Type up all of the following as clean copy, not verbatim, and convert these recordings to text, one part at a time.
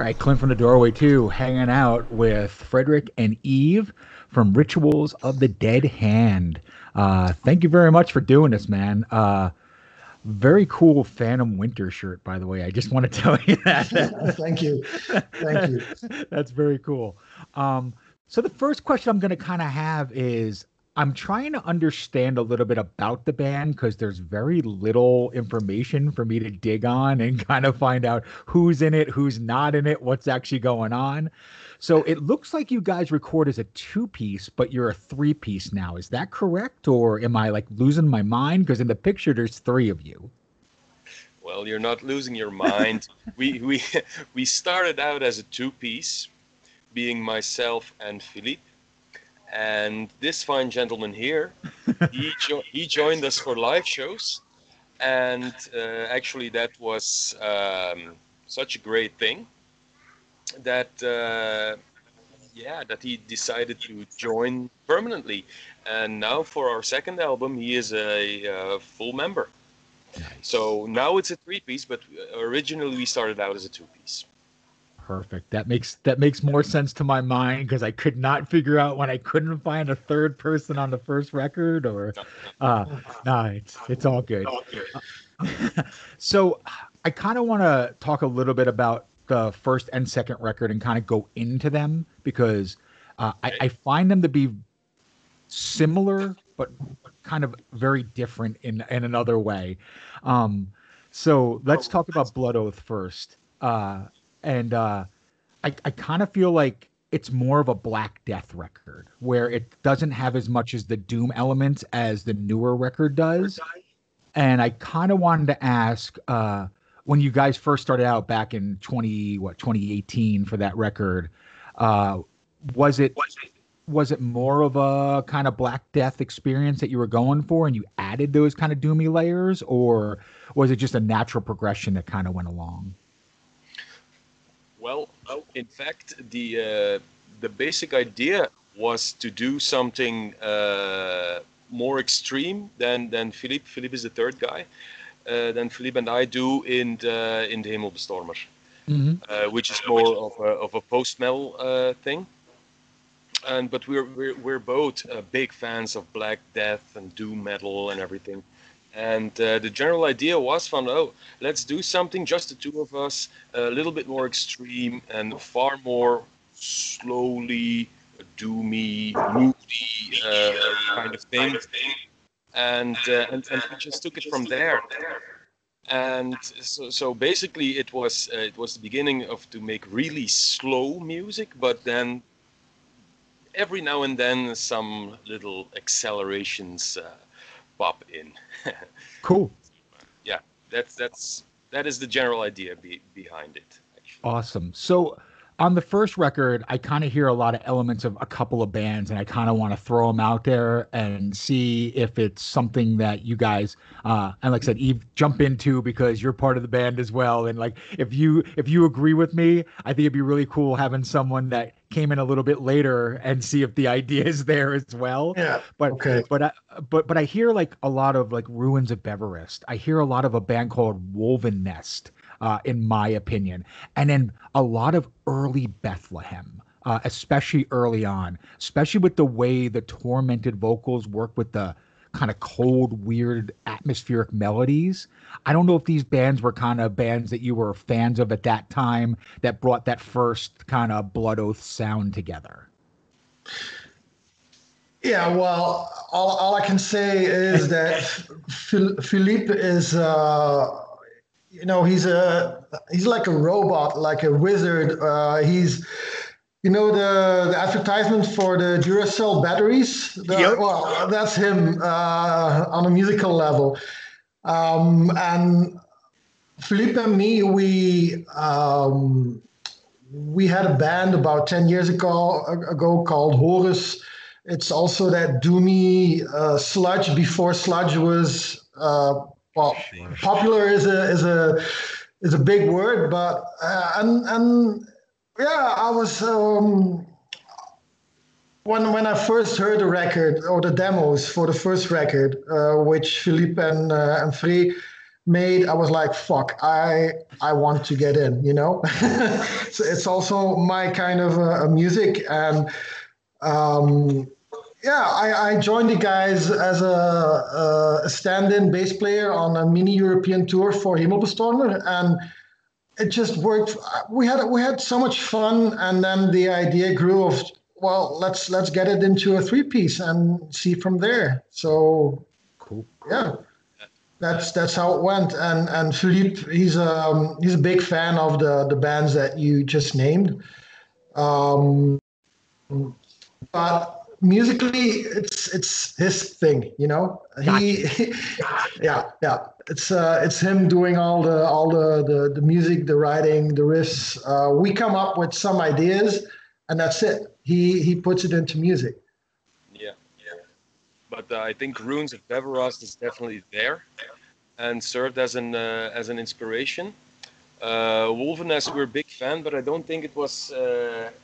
All right, Clint from the Doorway too, hanging out with Frederick and Eve from Rituals of the Dead Hand. Thank you very much for doing this, man. Very cool Phantom Winter shirt, by the way. I just want to tell you that. Thank you. Thank you. That's very cool. So the first question I'm going to kind of have is I'm trying to understand a little bit about the band because there's very little information for me to dig on and kind of find out who's in it, who's not in it, what's actually going on. So it looks like you guys record as a two-piece, but you're a three-piece now. Is that correct? Or am I like losing my mind? Because in the picture, there's three of you. Well, you're not losing your mind. We we started out as a two-piece, being myself and Philippe, and this fine gentleman here, he joined us for live shows, and actually that was such a great thing that that he decided to join permanently, and now for our second album he is a full member. Nice. So now it's a three-piece, but originally we started out as a two-piece. Perfect. That makes more sense to my mind because I could not figure out when I couldn't find a third person on the first record or no, it's all good. So I kind of want to talk a little bit about the first and second record and kind of go into them because I find them to be similar but kind of very different in another way. So let's talk about Blood Oath first. And I kind of feel like it's more of a Black Death record where it doesn't have as much as the doom elements as the newer record does. And I kind of wanted to ask, when you guys first started out back in 2018 for that record, was it more of a kind of Black Death experience that you were going for and you added those kind of doomy layers, or was it just a natural progression that kind of went along? Well, in fact, the basic idea was to do something more extreme than Philippe. Philippe is the third guy. Than Philippe and I do in the Hemelbestormer, which is more of a post-metal thing. But we're both big fans of Black Death and doom metal and everything. And the general idea was let's do something, just the two of us, a little bit more extreme and far more slowly doomy, moody kind of thing. And we just took it from there. And so basically it was the beginning to make really slow music, but then every now and then some little accelerations pop in. Cool. Yeah, that is the general idea behind it, actually. Awesome. So on the first record, I kind of hear a lot of elements of a couple of bands, and I kind of want to throw them out there and see if it's something that you guys, and like I said, Eve, jump into because you're part of the band as well. And like, if you agree with me, I think it'd be really cool having someone that came in a little bit later and see if the idea is there as well. Yeah. But Okay. but I hear like a lot of like Ruins of Beverest. I hear a lot of a band called Woven Nest. In my opinion, and then a lot of early Bethlehem, especially early on, especially with the way the tormented vocals work with the kind of cold, weird, atmospheric melodies. I don't know if these bands were kind of bands that you were fans of at that time that brought that first kind of Blood Oath sound together. Yeah, well, all I can say is that Philippe is, he's like a robot, like a wizard. He's, the advertisement for the Duracell batteries. Yep. Well, that's him on a musical level. And Philippe and me, we had a band about 10 years ago called Horus. It's also that doomy sludge before sludge was popular is a big word, but and yeah, I was when I first heard the record or the demos for the first record, which Philippe and Free made, I was like, fuck, I want to get in, you know. So it's also my kind of music, and um, yeah, I joined the guys as a stand-in bass player on a mini European tour for Himmelbestormer, and it just worked. We had so much fun, and then the idea grew of, well, let's get it into a three-piece and see from there. So Cool. yeah, that's how it went. And Philippe, he's a big fan of the bands that you just named. Um, but musically, it's his thing, you know. Gotcha. Yeah. It's him doing all the music, the writing, the riffs. We come up with some ideas, and that's it. He puts it into music. Yeah, yeah. But I think Ruins of Beverast is definitely there and served as an inspiration. Wolvenest, we're a big fan, but I don't think it was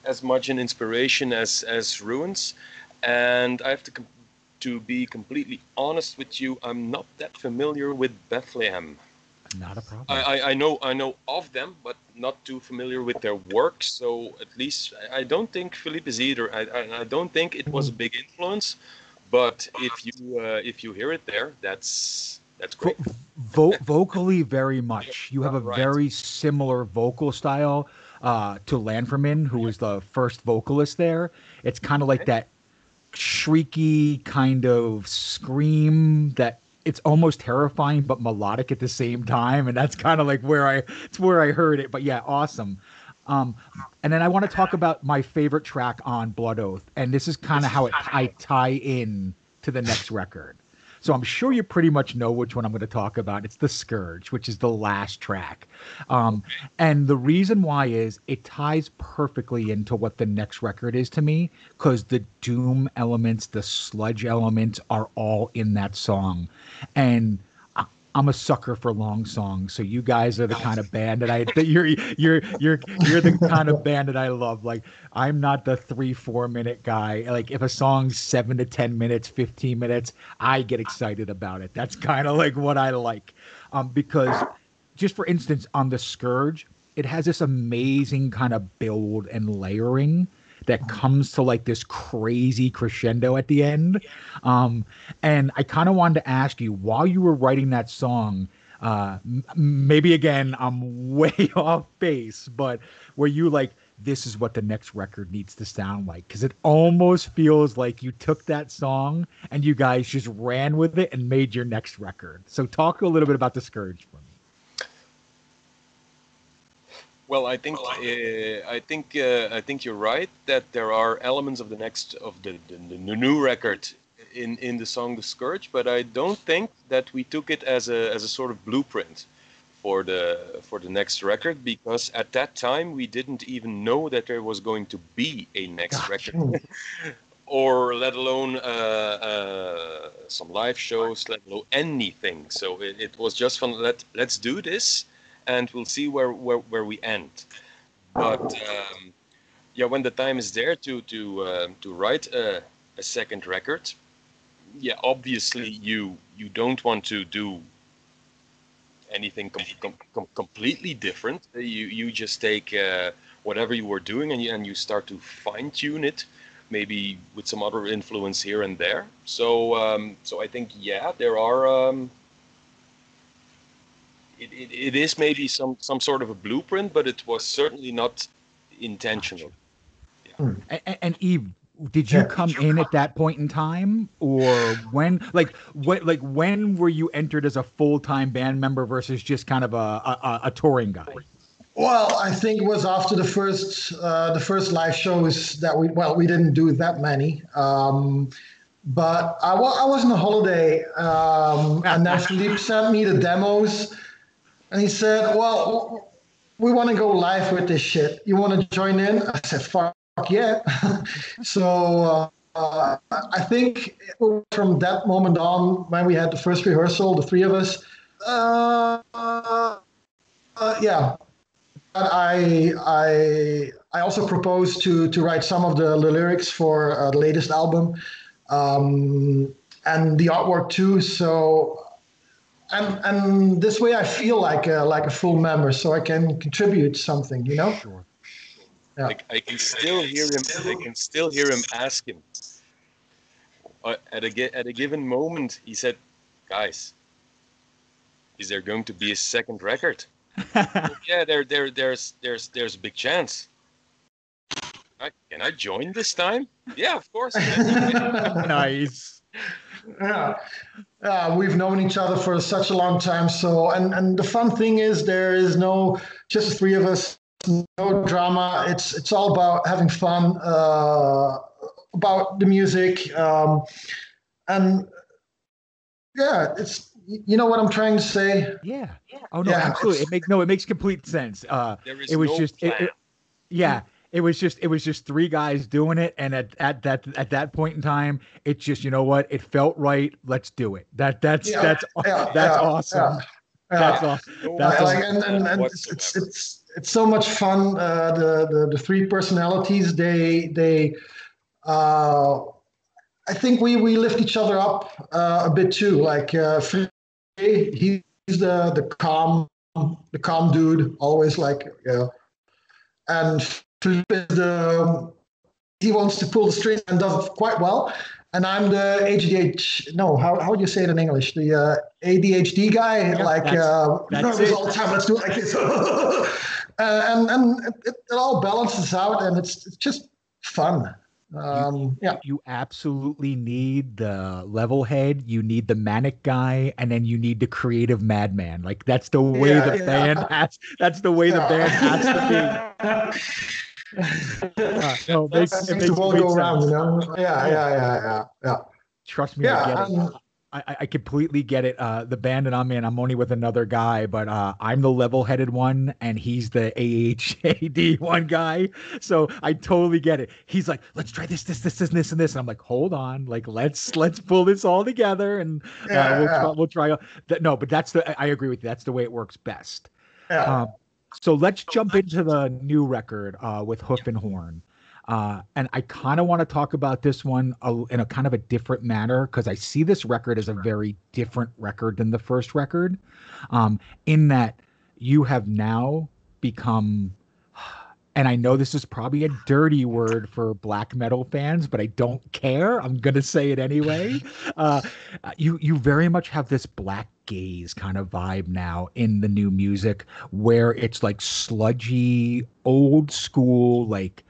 as much an inspiration as Ruins. And I have to be completely honest with you, I'm not that familiar with Bethlehem. Not a problem. I know of them, but not too familiar with their work. So at least I don't think Philippe is either. I don't think it was a big influence. But if you hear it there, that's great. Vocally, very much. You have a Right. very similar vocal style to Lanfermin, who was the first vocalist there. It's kind of like Okay. that shrieky kind of scream that it's almost terrifying but melodic at the same time, and that's kind of like where I heard it. But yeah, awesome. um and then I want to talk about my favorite track on Blood Oath, and this is kind of how I tie in to the next record. So I'm sure you pretty much know which one I'm going to talk about. It's The Scourge, which is the last track. Um, and the reason why is it ties perfectly into what the next record is to me, because the doom elements, the sludge elements are all in that song. And I'm a sucker for long songs, so you guys are the kind of band that you're the kind of band that I love. Like, I'm not the 3-4 minute guy. Like, if a song's 7 to 10 minutes, 15 minutes, I get excited about it. That's kind of like what I like, because just for instance, on The Scourge, it has this amazing kind of build and layering that comes to like this crazy crescendo at the end. Um, and I kind of wanted to ask you, while you were writing that song, maybe again, I'm way off base, but were you like, this is what the next record needs to sound like? Because it almost feels like you took that song and you guys just ran with it and made your next record. So talk a little bit about The Scourge for me. Well, I think you're right that there are elements of the new record in the song "The Scourge," but I don't think that we took it as a sort of blueprint for the next record, because at that time we didn't even know that there was going to be a next record, or let alone some live shows, let alone anything. So it was just fun. Let's do this, and we'll see where we end. But yeah, when the time is there to write a second record, yeah, obviously you don't want to do anything completely different. You just take whatever you were doing, and you start to fine tune it, maybe with some other influence here and there. So I think, yeah, there are. It is maybe some sort of a blueprint, but it was certainly not intentional. Yeah. And Eve, did you Yeah. come in at that point in time, or when? Like when were you entered as a full-time band member versus just kind of a touring guy? Well, I think it was after the first live shows that we didn't do that many. But I was on a holiday, and then Philippe sent me the demos, and he said, "Well, we want to go live with this shit. You want to join in?" I said, "Fuck yeah!" So I think it was from that moment on when we had the first rehearsal, the three of us. Yeah, I also proposed to write some of the lyrics for the latest album, and the artwork too. So and this way I feel like a full member, so I can contribute something, you know. Sure. Yeah. I can still hear him. I can still hear him ask him. At a given moment, he said, "Guys, is there going to be a second record?" Yeah, there's a big chance. Can I join this time? Yeah, of course. Nice. Yeah, we've known each other for such a long time. So, and the fun thing is, there is no just the three of us, no drama. It's all about having fun, about the music, and yeah, it's you know what I'm trying to say. Yeah. Oh no, Yeah, absolutely. It makes complete sense. There is It was no just plan. yeah, it was just three guys doing it, and at that point in time, it's just, you know what, it felt right. Let's do it. yeah, yeah, That's yeah, awesome. yeah. That's all. No That's Like awesome. and whatsoever. it's so much fun. The three personalities they I think we lift each other up a bit too. Like Fredrik, he's the calm dude, always like and Philippe is the he wants to pull the strings and does it quite well. And I'm the ADHD. No, how do you say it in English? The ADHD guy, Yeah, like that's nervous it. all the time. Let's do it like this, and it all balances out, and it's just fun. Yeah. You absolutely need the level head, you need the manic guy, and then you need the creative madman. Like that's the way Yeah, the band yeah, has. That's the way the band has to be. yeah. No, That's it Makes the makes world complete go around, you sense. know. Yeah, Yeah. yeah, yeah, yeah, yeah. Trust me, I get Yeah, it. I completely get it. The band that I'm in, I'm only with another guy, but I'm the level-headed one, and he's the AHAD one guy. So I totally get it. He's like, "Let's try this, and this," and I'm like, "Hold on, like let's pull this all together, and yeah, we'll try that." No, but that's I agree with you. That's the way it works best. yeah, Um, so let's jump into the new record with Hoof and Horn. And I kind of want to talk about this one in a kind of a different manner because I see this record as a very different record than the first record, in that you have now become, and I know this is probably a dirty word for black metal fans, but I don't care. I'm gonna say it anyway. Uh, you very much have this black gaze kind of vibe now in the new music, where it's like sludgy, old school, like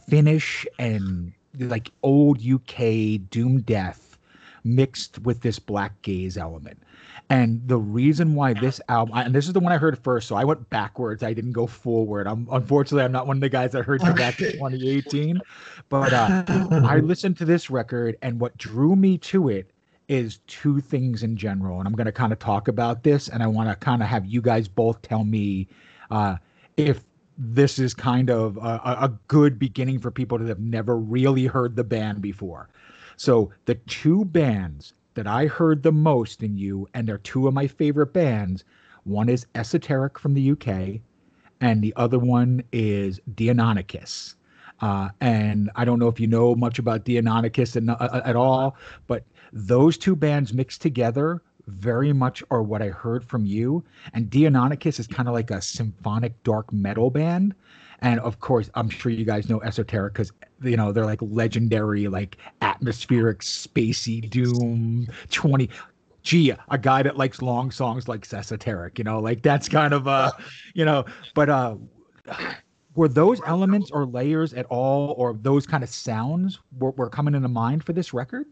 Finnish and like old UK doom death mixed with this black gaze element. And the reason why this album, and this is the one I heard first, so I went backwards. I didn't go forward. Unfortunately, I'm not one of the guys that heard you back in okay. 2018. But I listened to this record, and what drew me to it is two things in general. And I'm going to kind of talk about this, and I want to kind of have you guys both tell me if this is kind of a good beginning for people that have never really heard the band before. So the two bands that I heard the most in you, and they're two of my favorite bands. One is Esoteric from the UK, and the other one is Deinonychus. And I don't know if you know much about Deinonychus at all, but those two bands mixed together very much are what I heard from you. And Deinonychus is kind of like a symphonic dark metal band. And of course, I'm sure you guys know Esoteric because they're like legendary, like atmospheric, spacey doom 20. Gee, a guy that likes long songs like Esoteric, like that's kind of you know, but were those elements or layers at all, or those kind of sounds were coming into mind for this record?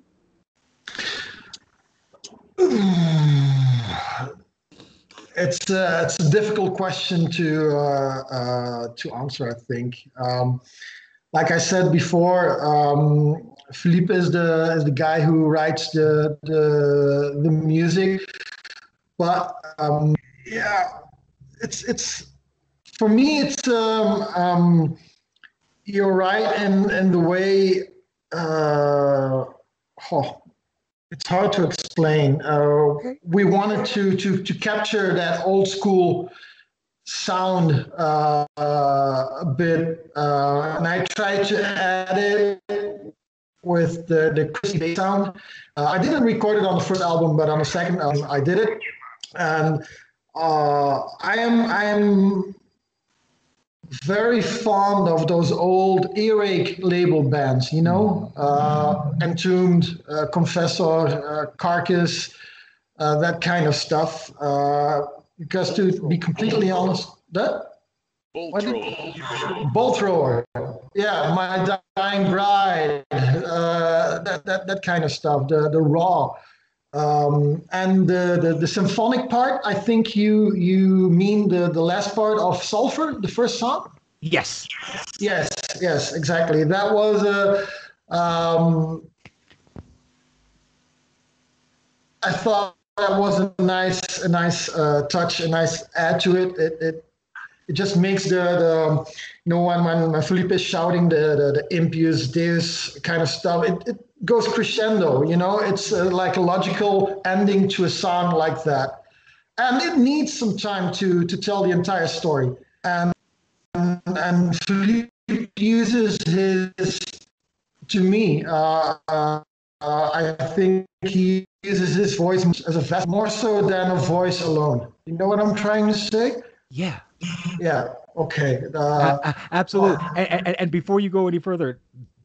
It's a difficult question to answer. I think, like I said before, Philippe is the guy who writes the music. But yeah, it's for me. It's you're right in the way. Oh, it's hard to explain. We wanted to capture that old school sound a bit, and I tried to add it the crispy bass sound. I didn't record it on the first album, but on the second album I did it, and I am very fond of those old earache label bands, you know, Entombed, Confessor, Carcass, that kind of stuff. Because to be completely honest, Bolt Bolt Thrower, yeah, My Dying Bride, that kind of stuff, the raw. And the symphonic part, I think you mean the last part of Sulphur, the first song? Yes. Yes, exactly. That was I thought that was a nice touch, a nice add to it. It just makes the you know when Philippe is shouting the impious deus kind of stuff, it goes crescendo, you know. It's like a logical ending to a song like that, and it needs some time to tell the entire story. And Philippe uses his, to me, I think he uses his voice as a vessel more so than a voice alone. You know what I'm trying to say? Yeah. Yeah. Okay. Absolutely. And before you go any further,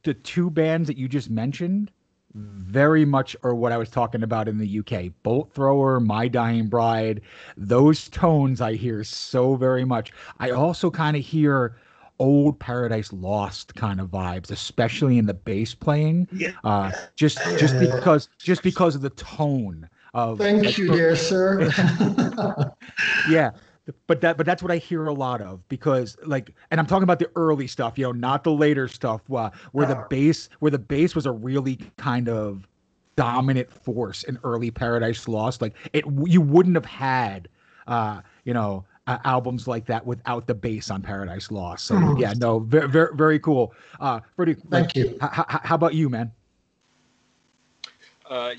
the two bands that you just mentioned very much are what I was talking about in the UK. Bolt Thrower, My Dying Bride, those tones I hear so very much. I also kind of hear old Paradise Lost kind of vibes, especially in the bass playing. Just because of the tone of Thank you, dear sir. yeah, but that's what I hear a lot of because like, and I'm talking about the early stuff, you know, not the later stuff, where the bass was a really kind of dominant force in early Paradise Lost. Like you wouldn't have had, albums like that without the bass on Paradise Lost. So yeah, no, very very, very cool. Freddie, like, Thank you. how about you, man? I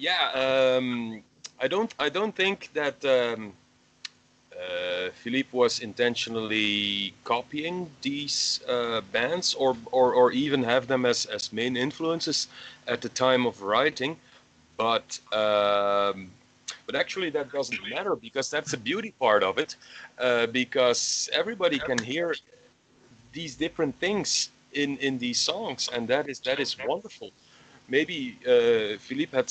don't think that Philippe was intentionally copying these bands or even have them as main influences at the time of writing, but actually that doesn't matter because that's the beauty part of it, because everybody can hear these different things in these songs, and that is wonderful. Maybe Philippe had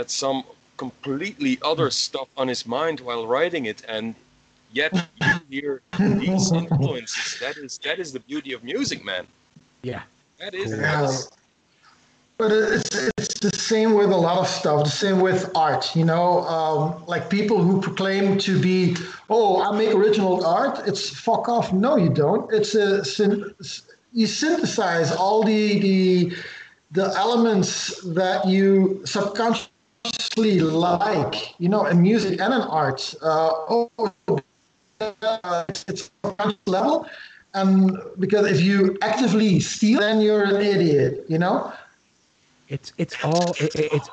some completely other stuff on his mind while writing it, and yet you hear these influences. That is the beauty of music, man. Yeah, That is. cool. That is But it's the same with a lot of stuff. The same with art, you know, like people who proclaim to be, oh, I make original art. It's fuck off. No, you don't. You synthesize all the elements that you subconsciously like, you know, in music and in art. It's on level, and because if you actively steal, then you're an idiot, you know. It's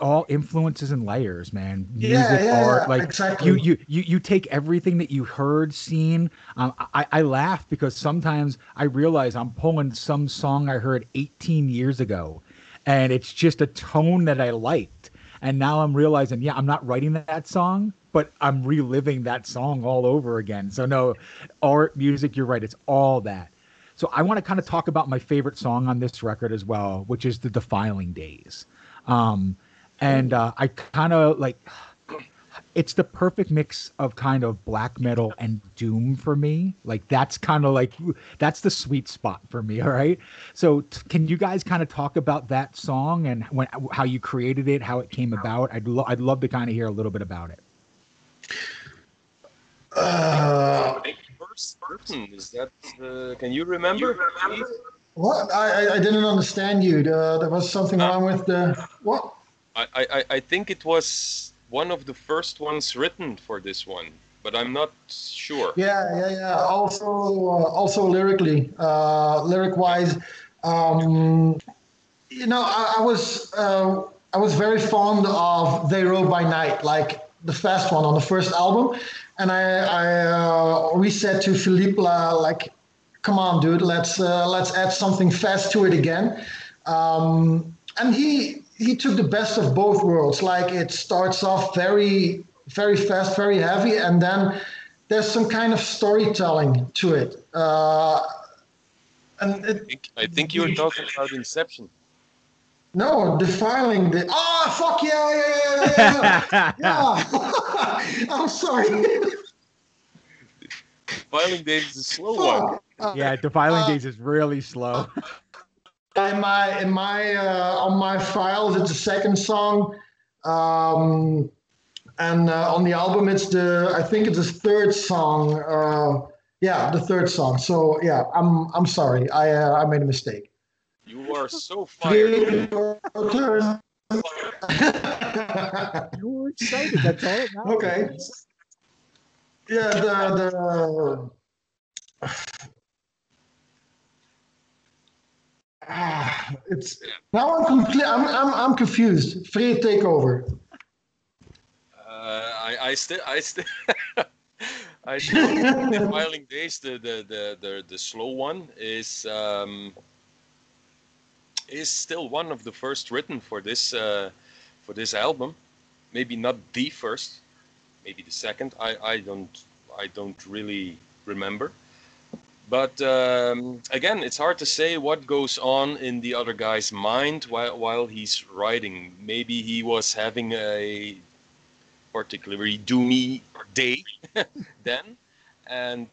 all influences and layers, man. Yeah, Music, yeah, art, yeah, like exactly. you take everything that you heard, seen. I laugh because sometimes I realize I'm pulling some song I heard 18 years ago, and it's just a tone that I liked, and now I'm realizing, yeah, I'm not writing that song, but I'm reliving that song all over again. So no, art, music, you're right. It's all that. So I want to kind of talk about my favorite song on this record as well, which is The Defiling Days. Um, and I kind of like it's the perfect mix of kind of black metal and doom for me. Like that's kind of like that's the sweet spot for me. All right. So can you guys kind of talk about that song and how you created it, how it came about? I'd love to kind of hear a little bit about it. Uh, first person. Is that? Can you remember? what? I didn't understand you. There was something wrong with the what? I think it was one of the first ones written for this one, but I'm not sure. Yeah. Also lyrically, lyric wise, you know, I was very fond of They Rode by Night, like the fast one on the first album, and we said to Philippe like, come on, dude, let's add something fast to it again. and he took the best of both worlds. Like it starts off very, very fast, very heavy, and then there's some kind of storytelling to it. I think you're talking about Inception. No, defiling the. Oh, fuck yeah. I'm sorry. Defiling Days is a slow one. Yeah, Defiling Days is really slow. In my on my files, it's the second song, and on the album, I think it's the third song. Yeah, the third song. So yeah, I'm sorry. I made a mistake. You are so fired. You were excited. That's all it matters. Okay. Yeah, it's now I'm confused. Fred, take over. I still I still Defiling Days, the slow one is still one of the first written for this album. Maybe not the first, maybe the second. I don't really remember. But again, it's hard to say what goes on in the other guy's mind while he's writing. Maybe he was having a particularly doomy day then, and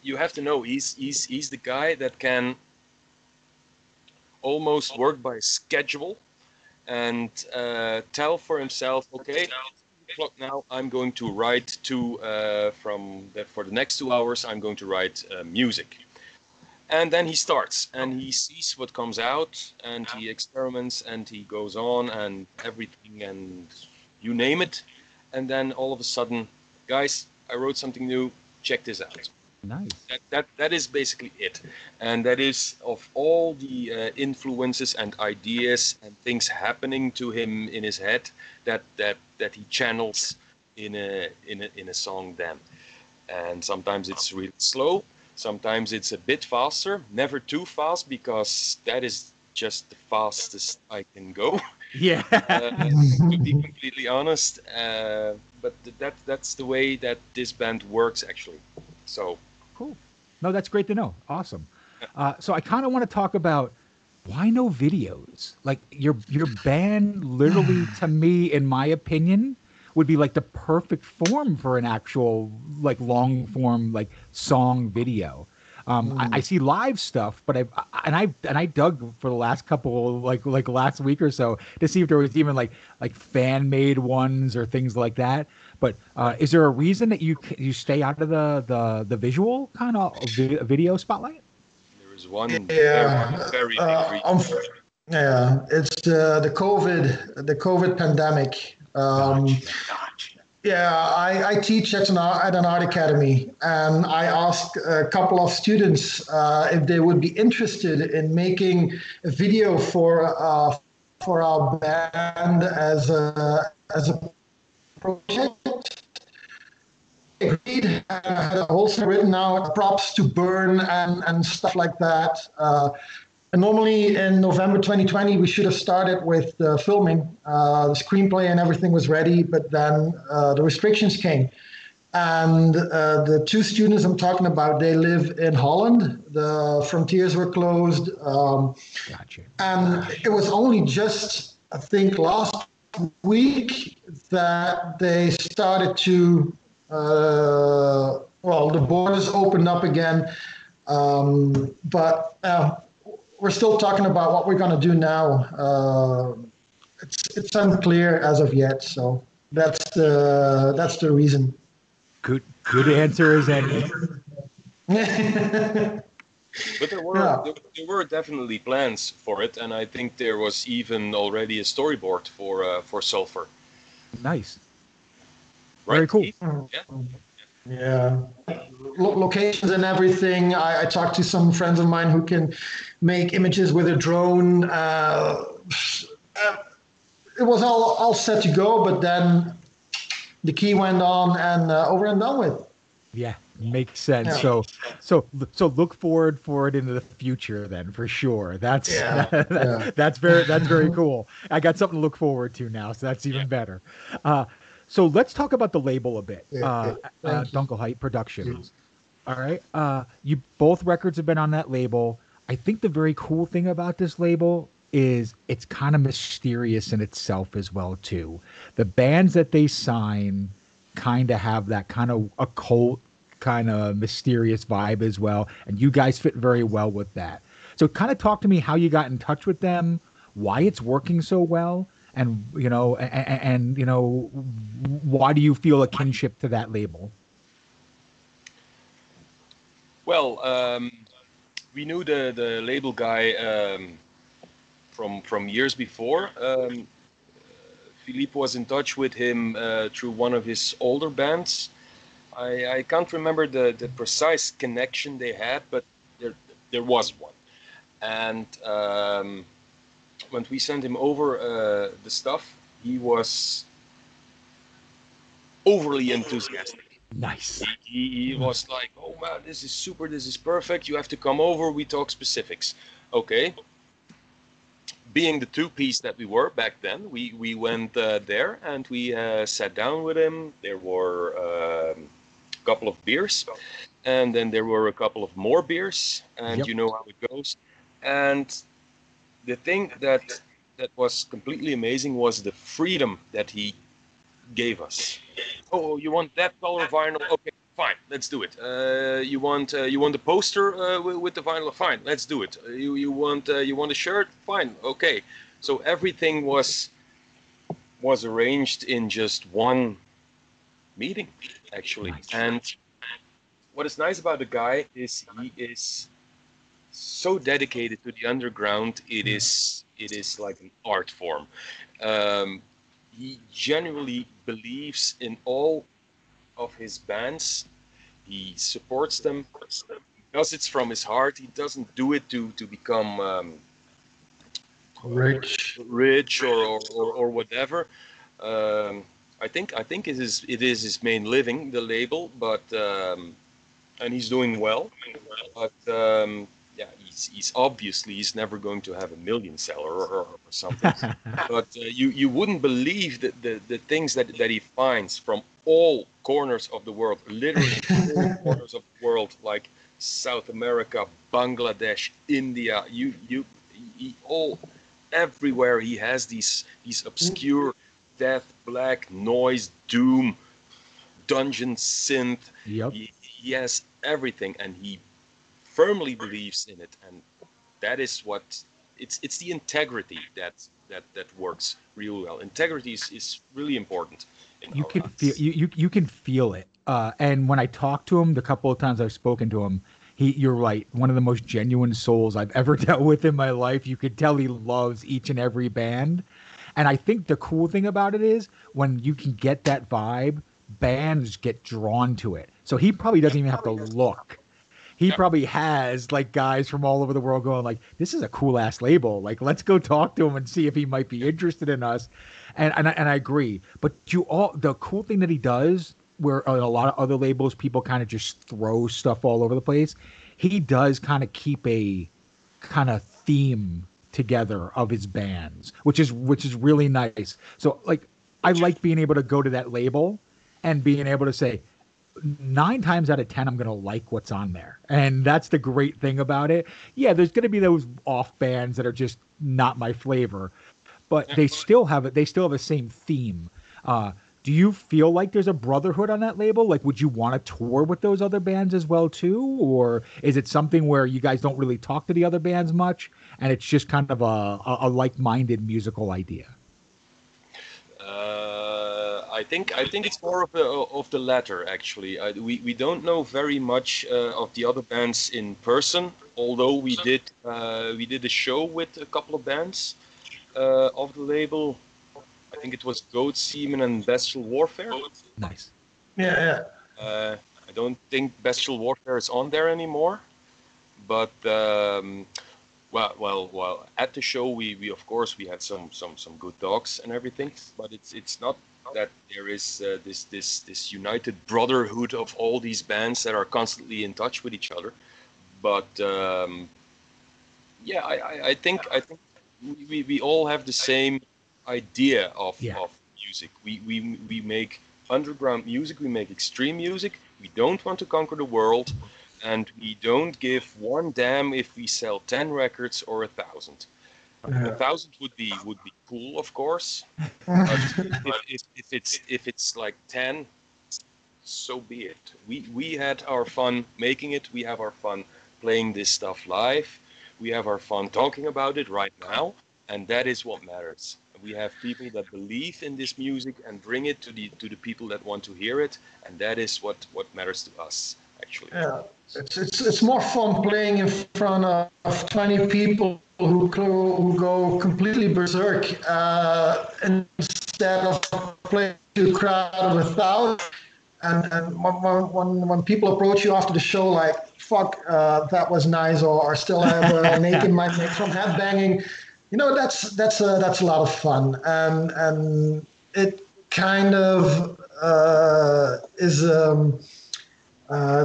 you have to know he's the guy that can almost work by schedule and tell for himself, okay, o'clock now I'm going to write for the next 2 hours I'm going to write music, and then he starts and he sees what comes out and he experiments and he goes on and everything and you name it, and then all of a sudden, guys, I wrote something new, check this out. Nice. That is basically it, and that is of all the influences and ideas and things happening to him in his head that he channels in a song. Then, and sometimes it's really slow, sometimes it's a bit faster, never too fast because that is just the fastest I can go. Yeah. To be completely honest, but that's the way that this band works actually. So. Cool. No, that's great to know. Awesome. So I kind of want to talk about why no videos? Like your band literally, to me, in my opinion, would be like the perfect form for an actual like long form like song video. I see live stuff, but I dug for the last couple like last week or so to see if there was even like fan made ones or things like that. But is there a reason that you stay out of the visual kind of video spotlight? There is one Yeah, very big reason. yeah, it's the COVID pandemic. Yeah, I teach at an art academy, and I asked a couple of students if they would be interested in making a video for our band as a project. Agreed. Had a whole set written out, props to burn and stuff like that. And normally in November 2020, we should have started with filming. The screenplay and everything was ready, but then the restrictions came. And the two students I'm talking about, they live in Holland. The frontiers were closed. Gotcha. And it was only just, I think, last week that they started to, the borders opened up again. But we're still talking about what we're going to do now. It's unclear as of yet, so that's the reason. Good answer as any. But there were definitely plans for it, and I think there was even already a storyboard for Sulfur. Nice. Right? Very cool. Yeah. Locations and everything. I talked to some friends of mine who can make images with a drone. It was all set to go, but then the key went on and over and done with. Yeah, Makes sense. Yeah. So look forward for it into the future then for sure. That's Yeah. Yeah. that's very cool. I got something to look forward to now, so that's even better. Uh, so let's talk about the label a bit. Yeah. Yeah. Thank you. Dunkelheit Productions. All right. You both records have been on that label. I think the very cool thing about this label is it's kind of mysterious in itself as well too. The bands that they sign kind of have that kind of occult, kind of mysterious vibe as well, and you guys fit very well with that. So kind of talk to me how you got in touch with them, why it's working so well, and why do you feel a kinship to that label? Well, we knew the label guy from years before. Philippe was in touch with him through one of his older bands. I can't remember the precise connection they had, but there was one. And when we sent him over the stuff, he was overly enthusiastic. Nice. He was like, "Oh man, this is super, this is perfect. You have to come over. We talk specifics." Okay. Being the two-piece that we were back then, we went there and we sat down with him. There were a couple of beers, and then there were a couple of more beers, and Yep. you know how it goes. And the thing that was completely amazing was the freedom that he gave us. Oh, you want that color vinyl? Okay, fine, let's do it. You want a poster with the vinyl? Fine, let's do it. You want a shirt? Fine, okay. So everything was arranged in just one meeting, actually. Nice. And what is nice about the guy is he is so dedicated to the underground. It is like an art form. Um, he genuinely believes in all of his bands. He supports them. He does it from his heart. He doesn't do it to become Rich. rich or whatever. Um, I think it is his main living, the label, but and he's doing well. But yeah, he's never going to have a million seller or something. But you wouldn't believe the things that he finds from all corners of the world, literally all corners of the world, like South America, Bangladesh, India. All everywhere he has these obscure death, black, noise, doom, dungeon, synth. Yep. He has everything, and he firmly believes in it, and that is what it's the integrity that works real well. Integrity is really important in You our can feel lives. you can feel it. And when I talked to him, the couple of times I've spoken to him, you're right, one of the most genuine souls I've ever dealt with in my life. You could tell he loves each and every band. And I think the cool thing about it is when you can get that vibe, bands get drawn to it. So he probably doesn't even have to look. He Yeah. probably has like guys from all over the world going like, "This is a cool ass label. Like, let's go talk to him and see if he might be interested in us." And I agree. But the cool thing that he does, where a lot of other labels people kind of just throw stuff all over the place, he does kind of keep a kind of theme together of his bands, which is really nice. So like, I like being able to go to that label and being able to say, 9 times out of 10, I'm going to like what's on there. And that's the great thing about it. Yeah, there's going to be those off bands that are just not my flavor, but Yeah. they still have the same theme. Uh, do you feel like there's a brotherhood on that label? Like, would you want to tour with those other bands as well too? Or is it something where you guys don't really talk to the other bands much and it's just kind of a like-minded musical idea? I think it's more of the latter, actually. We don't know very much of the other bands in person, although we did a show with a couple of bands of the label. I think it was Goat Semen and Bestial Warfare. Nice. Yeah. I don't think Bestial Warfare is on there anymore, but well, at the show we of course we had some good talks and everything, but it's not that there is this united brotherhood of all these bands that are constantly in touch with each other. But yeah, I think we all have the same idea of music. We make underground music, we make extreme music. We don't want to conquer the world, and we don't give one damn if we sell 10 records or 1,000. A Yeah. 1,000 would be cool, of course, but if it's like 10, so be it. We had our fun making it. We have our fun playing this stuff live. We have our fun talking about it right now, and that is what matters. We have people that believe in this music and bring it to the people that want to hear it, and that is what matters to us, actually. Yeah, it's more fun playing in front of 20 people who go completely berserk instead of playing to a crowd of 1,000. And when people approach you after the show, like "fuck, that was nice," or "still have a naked might make from headbanging," that's a lot of fun, and it kind of is.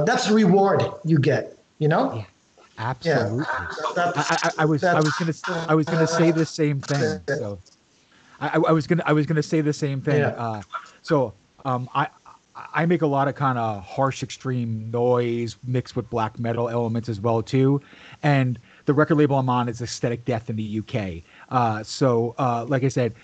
That's the reward you get, you know? Yeah, absolutely. Yeah. I was gonna say the same thing. So I was gonna say the same thing. Yeah. So I make a lot of kind of harsh, extreme noise mixed with black metal elements as well too, and the record label I'm on is Aesthetic Death in the UK. Like I said,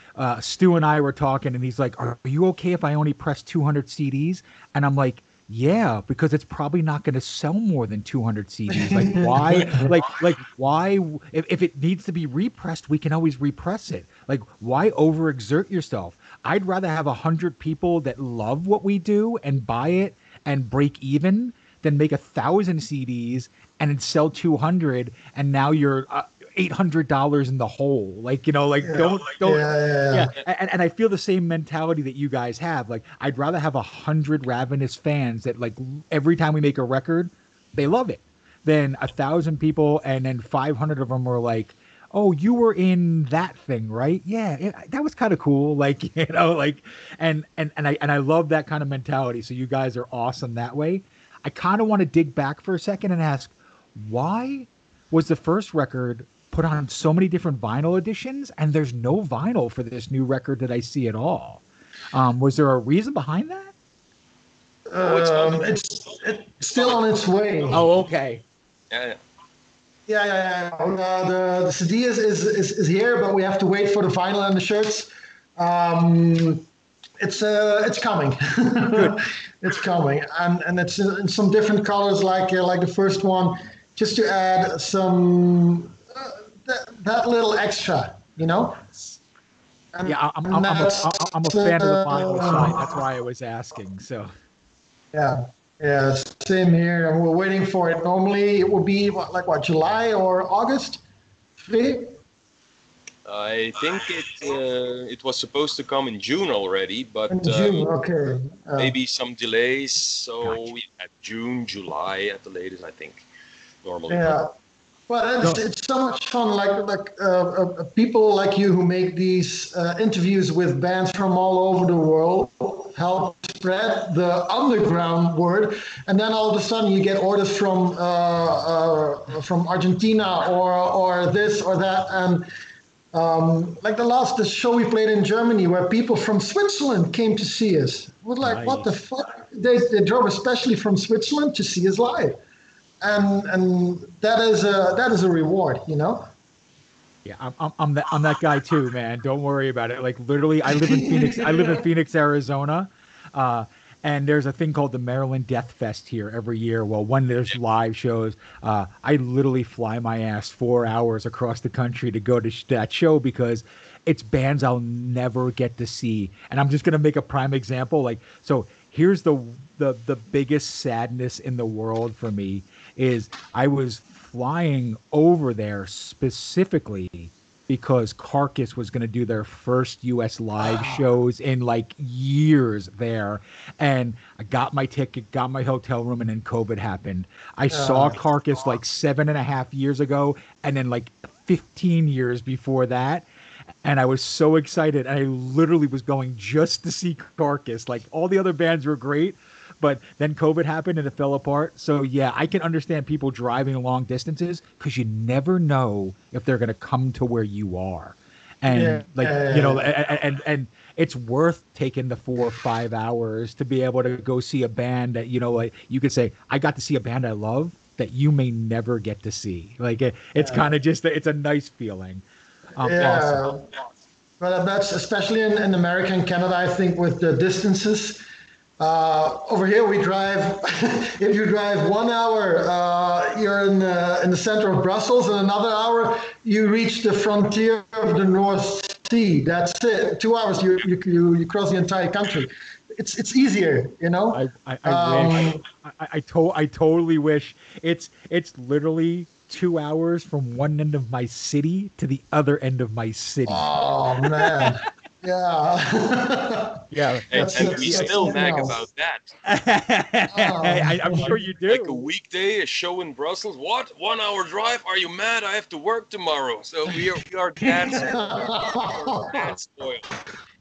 Stu and I were talking, and he's like, "Are you okay if I only press 200 CDs?" And I'm like, "Yeah, because it's probably not going to sell more than 200 CDs. Like why? like why? If it needs to be repressed, we can always repress it. Like why overexert yourself? I'd rather have 100 people that love what we do and buy it and break even than make 1,000 CDs and then sell 200 and now you're $800 in the hole. Like, don't. Yeah. And I feel the same mentality that you guys have. Like, I'd rather have 100 ravenous fans that like every time we make a record, they love it, than 1,000 people and then 500 of them were like, "Oh, you were in that thing, right? Yeah, that was kind of cool." Like, and I love that kind of mentality. So you guys are awesome that way. I kind of want to dig back for a second and ask, why was the first record put on so many different vinyl editions and there's no vinyl for this new record that I see at all? Was there a reason behind that? It's still on its way. Oh, okay. Yeah. The CD is here, but we have to wait for the vinyl and the shirts. It's coming. It's coming, and it's in some different colors, like the first one, just to add some that little extra, you know. And, yeah, I'm a fan of the vinyl side. That's why I was asking. So. Yeah, same here. And we're waiting for it. Normally, it would be July or August. I think it was supposed to come in June already, but in June, okay. maybe some delays. So at June, July at the latest, I think. Normally. Yeah, but it's so much fun. People like you who make these interviews with bands from all over the world help spread the underground word, and then all of a sudden you get orders from Argentina or this or that, and like the show we played in Germany, where people from Switzerland came to see us. We're like, nice. What the fuck? They drove especially from Switzerland to see us live, and that is a reward, you know. Yeah, I'm that guy too, man. Don't worry about it. Like literally, I live in Phoenix. I live in Phoenix, Arizona, and there's a thing called the Maryland Death Fest here every year. Well, when there's live shows, I literally fly my ass 4 hours across the country to go to that show because it's bands I'll never get to see. And I'm just gonna make a prime example. Like, so here's the biggest sadness in the world for me is I was flying over there specifically because Carcass was going to do their first U.S. live shows in like years there. And I got my ticket, got my hotel room, and then COVID happened. I saw Carcass like 7.5 years ago, and then like 15 years before that. and I was so excited. And I literally was going just to see Carcass. Like all the other bands were great, but then COVID happened and it fell apart. So yeah, I can understand people driving long distances because you never know if they're going to come to where you are. Yeah, And like, yeah, and it's worth taking the 4 or 5 hours to be able to go see a band that, like you could say, I got to see a band I love that you may never get to see. Like it's kind of just, it's a nice feeling. Awesome. yeah. But that's especially in America and Canada, I think, with the distances. Over here, we drive. If you drive 1 hour, you're in the center of Brussels, and another hour, you reach the frontier of the North Sea. That's it. 2 hours, you cross the entire country. It's easier, you know. I wish I totally wish it's literally 2 hours from one end of my city to the other end of my city. Oh man, yeah. Yeah, And we That's still something nag else. about that. I'm sure you Like a do. weekday, a show in Brussels. What? 1 hour drive? Are you mad? I have to work tomorrow. So we are that spoiled. That spoiled.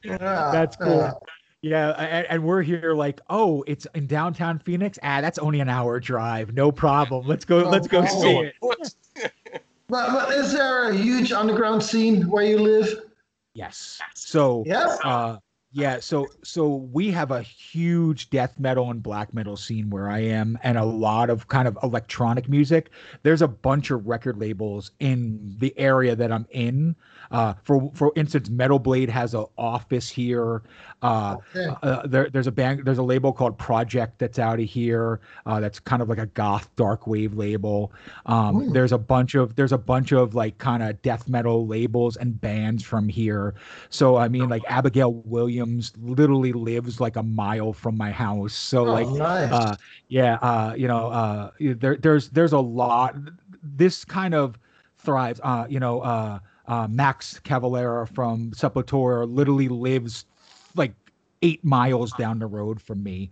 Yeah, That's cool. Yeah, and we're here like, oh, it's in downtown Phoenix. That's only an hour drive. No problem. Let's go. no Let's go see problem. Going it. what? But is there a huge underground scene where you live? Yes. So, Yeah. yeah. So we have a huge death metal and black metal scene where I am, and a lot of kind of electronic music. There's a bunch of record labels in the area that I'm in. For instance, Metal Blade has an office here. Okay. There's a label called Project that's out of here. That's kind of like a goth dark wave label. Hmm. There's a bunch of like kind of death metal labels and bands from here. So I mean, like Abigail Williams literally lives like a mile from my house. So Oh, like, nice. yeah, there's a lot. This kind of thrives. Max Cavalera from Sepultura literally lives like 8 miles down the road from me.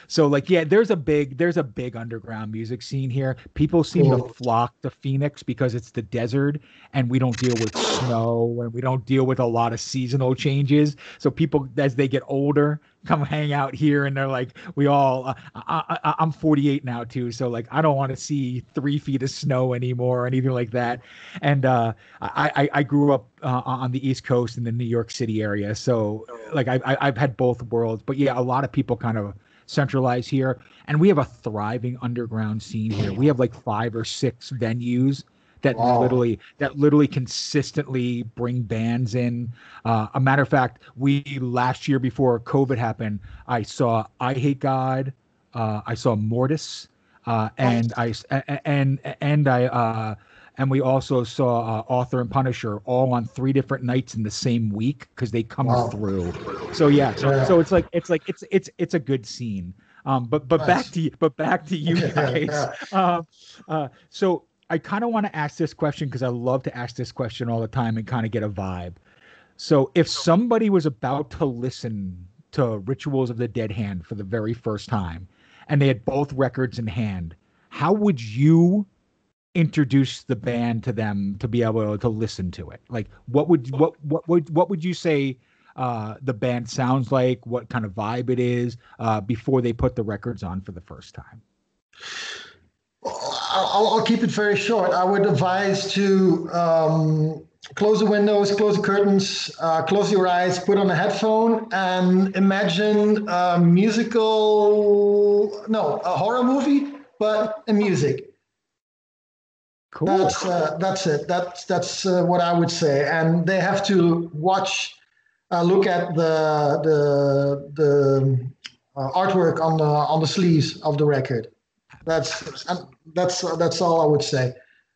So like, yeah, there's a big underground music scene here. People seem to Cool. flock to Phoenix because it's the desert and we don't deal with snow and we don't deal with a lot of seasonal changes. So people, as they get older, come hang out here and they're like, I'm 48 now too. So like, I don't want to see 3 feet of snow anymore or anything like that. And I grew up on the East Coast in the New York City area, so like I've had both worlds. But yeah, a lot of people kind of centralize here, and we have a thriving underground scene here. We have like 5 or 6 venues Wow. that literally consistently bring bands in. A matter of fact, we last year before COVID happened, I saw I Hate God, I saw Mortis, Oh, and we also saw Author and Punisher all on 3 different nights in the same week because they come wow. through. So yeah, so Yeah. it's a good scene. But back Nice. to you, Yeah. guys. Yeah. So I kind of want to ask this question because I love to ask this question all the time and kind of get a vibe. So if somebody was about to listen to Rituals of the Dead Hand for the very first time, and they had both records in hand, how would you introduce the band to them to be able to listen to it? Like, what would you say the band sounds like? What kind of vibe it is before they put the records on for the first time? I'll keep it very short. I would advise to close the windows, close the curtains, close your eyes, put on a headphone, and imagine a musical, no, a horror movie, but in music. Cool. That's it. That's what I would say. And they have to look at the artwork on the sleeves of the record. That's all I would say.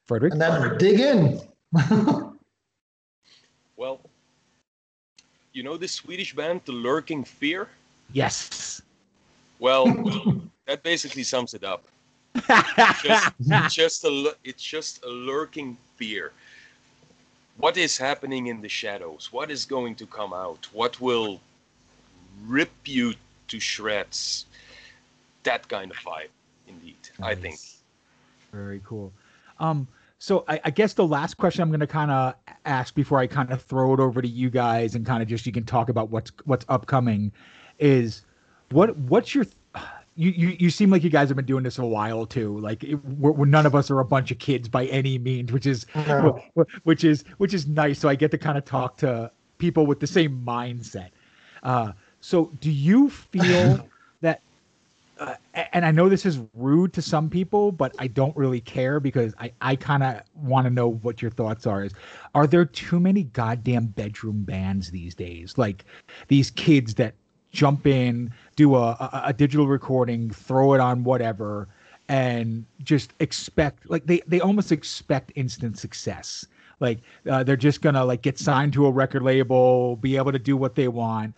Frederick? And then dig in. Well, you know this Swedish band, The Lurking Fear? Yes. Well, that basically sums it up. It's just a lurking fear. What is happening in the shadows? What is going to come out? What will rip you to shreds? That kind of vibe, indeed. I think. Nice. Very cool. Um, So I guess the last question I'm going to kind of ask before I kind of throw it over to you guys and kind of just you can talk about what's upcoming is what's your you seem like you guys have been doing this a while too. Like we're none of us are a bunch of kids by any means, which is No. which is nice. So I get to kind of talk to people with the same mindset. So do you feel that and I know this is rude to some people, but I don't really care because I kind of want to know what your thoughts are there too many goddamn bedroom bands these days? Like these kids that jump in, do a digital recording, throw it on whatever, and just expect, like they almost expect instant success. Like they're just gonna like get signed to a record label, be able to do what they want.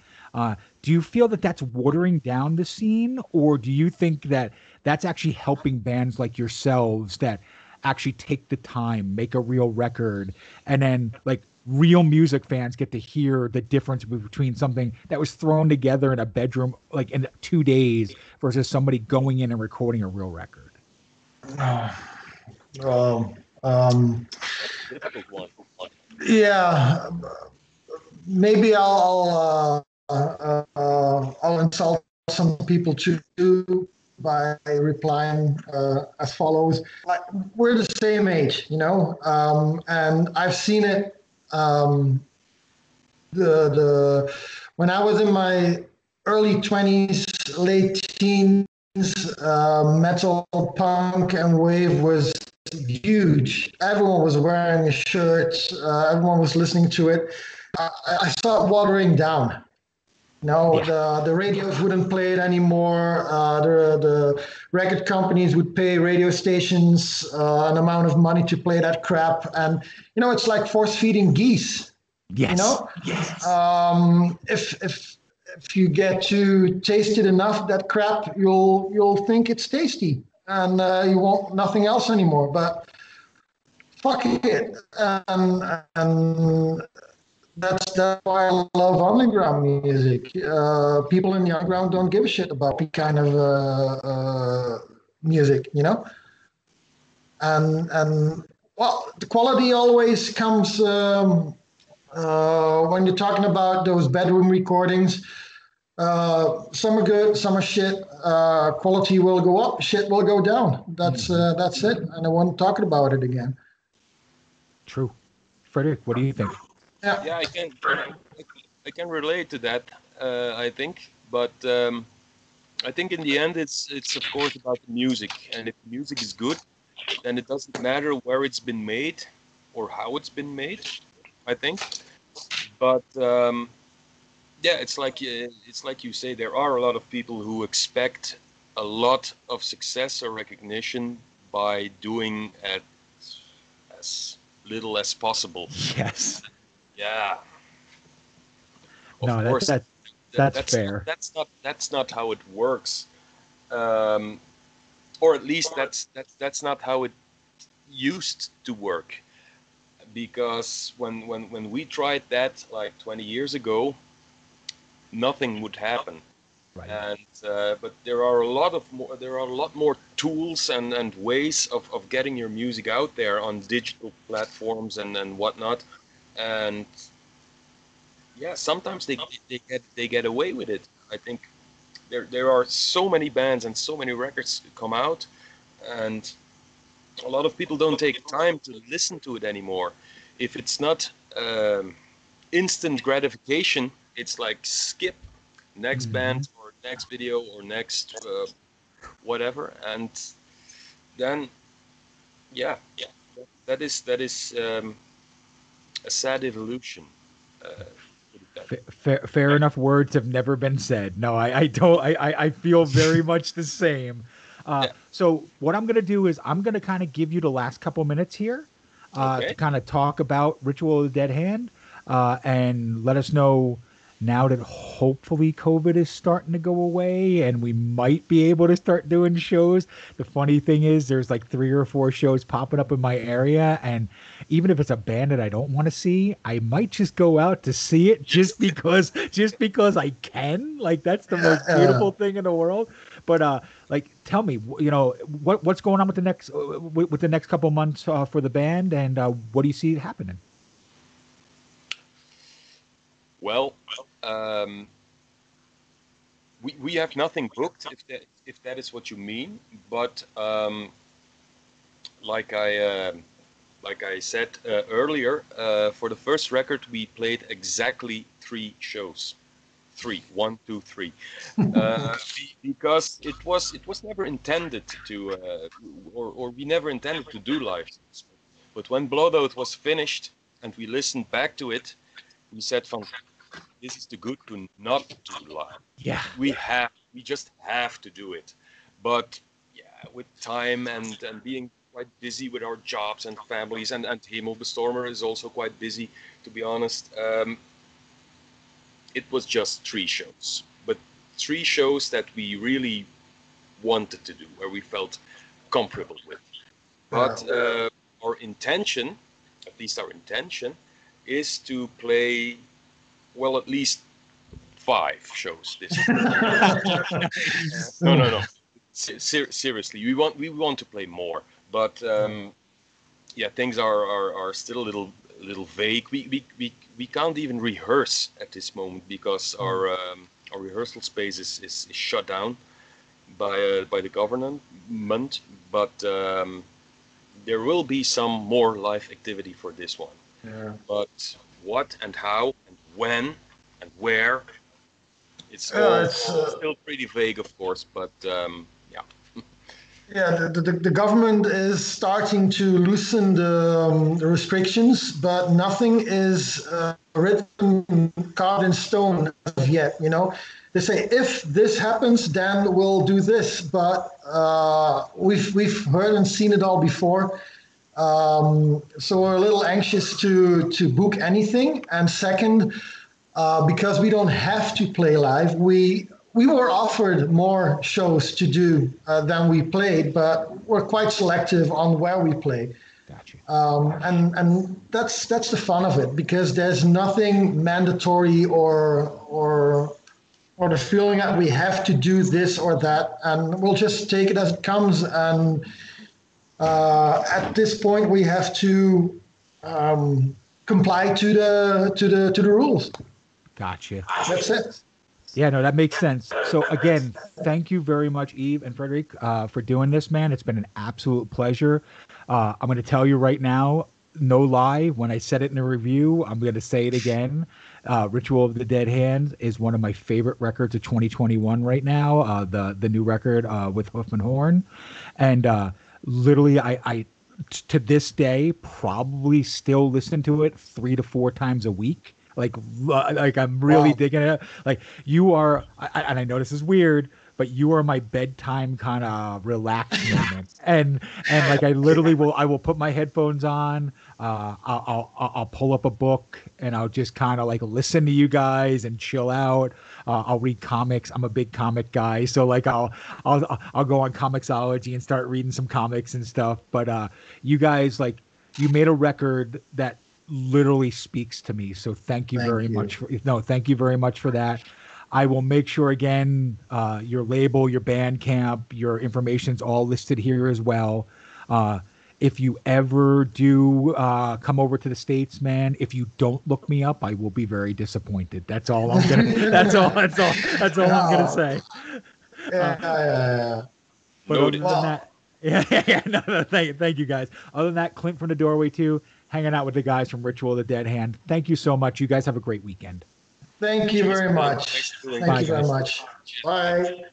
Do you feel that that's watering down the scene, or do you think that that's actually helping bands like yourselves that actually take the time, make a real record, and then like real music fans get to hear the difference between something that was thrown together in a bedroom like in 2 days versus somebody going in and recording a real record? Um, um, Difficult one. yeah, maybe I'll insult some people too by replying as follows: like, we're the same age, and I've seen it. Um, the when I was in my early 20s, late teens, metal, punk, and wave was huge. Everyone was wearing a shirt. Everyone was listening to it. I saw it watering down. No, the radios wouldn't play it anymore. The record companies would pay radio stations an amount of money to play that crap, and it's like force feeding geese. Yes. Yes. If you get to taste it enough, that crap, you'll think it's tasty, and you want nothing else anymore. But fuck it, and that's why I love underground music. People in the underground don't give a shit about the kind of music, and well, the quality always comes. When you're talking about those bedroom recordings, some are good, some are shit. Quality will go up, shit will go down. That's it, and I won't talk about it again. True. Frederick, what do you think? Yeah, I can relate to that. I think, but I think in the end, it's of course about the music, and if the music is good, then it doesn't matter where it's been made or how it's been made. I think, but yeah, it's like you say, there are a lot of people who expect a lot of success or recognition by doing it as little as possible. Yes. Yeah. No, Of course, that's fair. That's not how it works, or at least that's not how it used to work. Because when we tried that like 20 years ago, nothing would happen. Right. And but there are a lot more tools and ways of getting your music out there on digital platforms and whatnot. And yeah, sometimes they get away with it. I think there are so many bands and so many records come out, and a lot of people don't take time to listen to it anymore. If it's not instant gratification, it's like skip next band or next video or next whatever, and then yeah, that is a sad evolution. Fair enough. Words have never been said. No, I don't. I feel very much the same. Yeah. So what I'm gonna do is I'm gonna kind of give you the last couple minutes here Okay. to kind of talk about Ritual of the Dead Hand and let us know now that hopefully COVID is starting to go away and we might be able to start doing shows. The funny thing is there's like 3 or 4 shows popping up in my area, and even if it's a band that I don't want to see, I might just go out to see it just because I can. Like that's the most beautiful thing in the world. But like tell me, what's going on with the next with the next couple months for the band, and what do you see happening? Well, we have nothing booked, if that is what you mean. But like I said earlier, for the first record we played exactly 3 shows. 3, 1, 2, 3, because it was never intended to, or we never intended to do live. But when Blood Oath was finished and we listened back to it, we said, "Van, this is too good to not do live. Yeah, we just have to do it." But yeah, with time and being quite busy with our jobs and families, and Hemelstormer is also quite busy, to be honest. It was just 3 shows, but 3 shows that we really wanted to do, where we felt comfortable with. But our intention, at least our intention, is to play, well, at least 5 shows this year. No. Seriously, we want to play more, but yeah, things are still a little vague. We can't even rehearse at this moment because our rehearsal space is shut down by the government. But there will be some more live activity for this one. Yeah. But what and how and when and where, it's all still pretty vague, of course. But yeah. Yeah, the government is starting to loosen the restrictions, but nothing is written, carved in stone as of yet. They say if this happens, then we'll do this. But we've heard and seen it all before, so we're a little anxious to book anything. And second, because we don't have to play live, we were offered more shows to do than we played, but we're quite selective on where we play. Gotcha. And that's the fun of it, because there's nothing mandatory or the feeling that we have to do this or that, and we'll just take it as it comes. And at this point, we have to comply to the rules. Gotcha. That's it. Yeah, no, that makes sense. So again, thank you very much, Yves and Fredrik, for doing this, man. It's been an absolute pleasure. I'm going to tell you right now, no lie, when I said it in the review, I'm going to say it again. Ritual of the Dead Hand is one of my favorite records of 2021 right now, the new record with Hoof and Horn. And literally, I to this day, probably still listen to it 3 to 4 times a week. Like I'm really digging it. Like you are, and I know this is weird, but you are my bedtime kind of relaxed moment. And like I literally will put my headphones on. I'll pull up a book and I'll just kind of like listen to you guys and chill out. I'll read comics. I'm a big comic guy, so like I'll go on Comixology and start reading some comics and stuff. But you guys, like, you made a record that literally speaks to me, so thank you very much. Thank you very much for that. I will make sure, again, your label, your Bandcamp, your information's all listed here as well. If you ever do come over to the States, man, if you don't look me up, I will be very disappointed. That's all I'm gonna. That's all I'm gonna say. Yeah. But other than that, yeah. No, thank you guys. Other than that, Clint from the Doorway too, hanging out with the guys from Ritual of the Dead Hand. Thank you so much. You guys have a great weekend. Thank you very much. Thank you very much. Bye.